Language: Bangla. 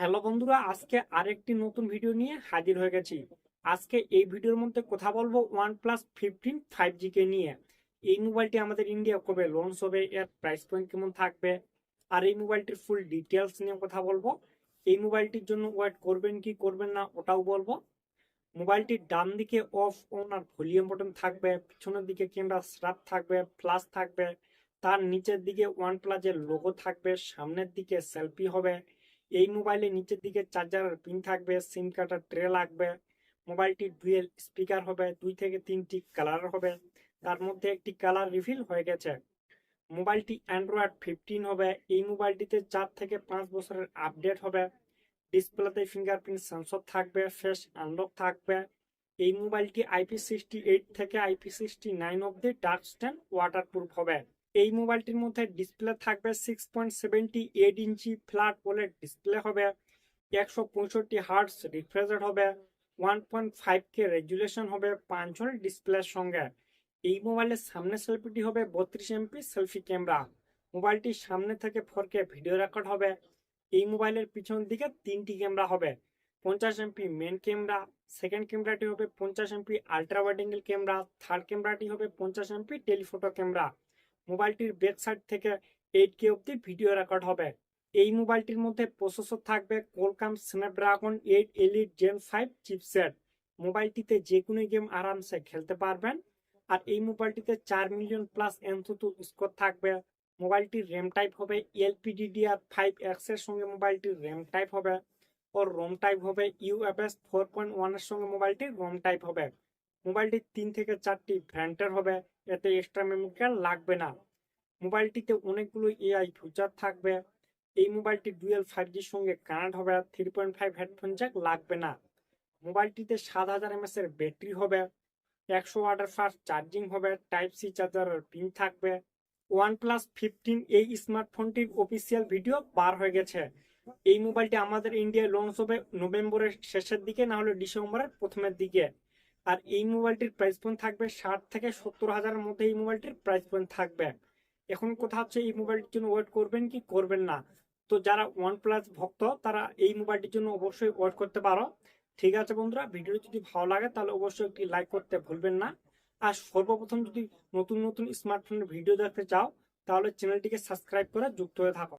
হ্যালো বন্ধুরা, আজকে আরেকটি নতুন ভিডিও নিয়ে হাজির হয়ে গেছি। আজকে এই ভিডিওর মধ্যে কথা বলবো OnePlus 15 5G কে নিয়ে। এই মোবাইলটি আমাদের ইন্ডিয়া কবে লঞ্চ হবে, এর প্রাইস পয়েন্ট কেমন থাকবে, আর এই মোবাইলটির ফুল ডিটেলস নিয়ে কথা বলবো। এই মোবাইলটির জন্য ওয়েট করবেন কি করবেন না ওটাও বলবো। মোবাইলটির ডান দিকে অফ অন আর ভলিউম বাটন থাকবে, পিছনের দিকে ক্যামেরা স্ট্রাপ থাকবে, ফ্ল্যাশ থাকবে, তার নিচের দিকে OnePlus এর লোগো থাকবে, সামনের দিকে সেলফি হবে। এই মোবাইলের নিচের দিকে চার্জারের পিন থাকবে, সিম কার্ডের ট্রে লাগবে। মোবাইলটি ডুয়েল স্পিকার হবে, 2 থেকে 3টি কালার হবে, তার মধ্যে একটি কালার রিভিল হয়ে গেছে। মোবাইলটি অ্যান্ড্রয়েড 15 হবে। এই মোবাইলটিতে 4 থেকে 5 বছরের আপডেট হবে। ডিসপ্লেতে ফিঙ্গারপ্রিন্ট সেন্সর থাকবে, ফেস আনলক থাকবে। এই মোবাইলটি IP68 থেকে IP69 অব্দি টাচ স্ক্রিন ওয়াটারপ্রুফ হবে। এই মোবাইলটির মধ্যে ডিসপ্লে থাকবে 6.78 ইঞ্চি ফ্ল্যাট ওলেড ডিসপ্লে হবে, 165 হার্টস রিফ্রেশ রেট হবে, 1.5K রেজুলেশন হবে 5 ডিসপ্লের সঙ্গে। এই মোবাইলের সামনে সেলফিটি হবে 32 MP সেলফি ক্যামেরা। মোবাইলটির সামনে থেকে 4K ভিডিও রেকর্ড হবে। এই মোবাইলের পিছন দিকে 3টি ক্যামেরা হবে, 50 MP মেন ক্যামেরা, সেকেন্ড ক্যামেরাটি হবে 50 MP ultra wide angle camera, third ক্যামেরাটি হবে 50 MP টেলিফোটো ক্যামেরা। মোবাইলটির ব্যাক সাইড থেকে 8K অব্দি ভিডিও রেকর্ড হবে। এই মোবাইলটির মধ্যে প্রসেসর থাকবে Qualcomm Snapdragon 8 elite gen 5 chipset. মোবাইলটিতে যে কোনো গেম আরামসে খেলতে পারবেন। আর এই মোবাইলটিতে 4 মিলিয়ন প্লাস এনথুতু স্কোর থাকবে। মোবাইলটির র্যাম টাইপ হবে LPDDR5X এর সঙ্গে মোবাইলটির র্যাম টাইপ হবে, ওর রোম টাইপ হবে UFS 4.1 এর সঙ্গে মোবাইলটির রোম টাইপ হবে। মোবাইলটির 3 থেকে 4টি ভ্যারিয়েন্টের হবে, এতে এক্সট্রা মেমোরি কার্ড লাগবে না। মোবাইলটিতে অনেকগুলো AI ফিচার থাকবে। এই মোবাইলটি ডুয়েল 5Gর সঙ্গে কানেক্ট হবে, 3.5 হেডফোন জ্যাক লাগবে না। মোবাইলটিতে 7000 mAh এর ব্যাটারি হবে, 100 ওয়াটের ফাস্ট চার্জিং হবে, টাইপ সি চার্জারের পিন থাকবে। OnePlus 15 এই স্মার্টফোনটির অফিসিয়াল ভিডিও বার হয়ে গেছে। এই মোবাইলটি আমাদের ইন্ডিয়ায় লঞ্চ হবে নভেম্বরের শেষের দিকে, না হলে ডিসেম্বরের প্রথমের দিকে। আর এই মোবাইলটির প্রাইস পয়েন্ট থাকবে 60 থেকে 70 হাজারের মধ্যে। এই মোবাইলটির প্রাইস পয়েন্ট থাকবে। এখন কথা হচ্ছে এই মোবাইলটির জন্য ওয়েট করবেন কি করবেন না। তো যারা OnePlus ভক্ত তারা এই মোবাইলটির জন্য অবশ্যই ওয়েট করতে পারো। ঠিক আছে বন্ধুরা, ভিডিও যদি ভালো লাগে তাহলে অবশ্যই একটি লাইক করতে ভুলবেন না। আর সর্বপ্রথম যদি নতুন নতুন স্মার্টফোনের ভিডিও দেখতে চাও তাহলে চ্যানেলটিকে সাবস্ক্রাইব করে যুক্ত হয়ে থাকো।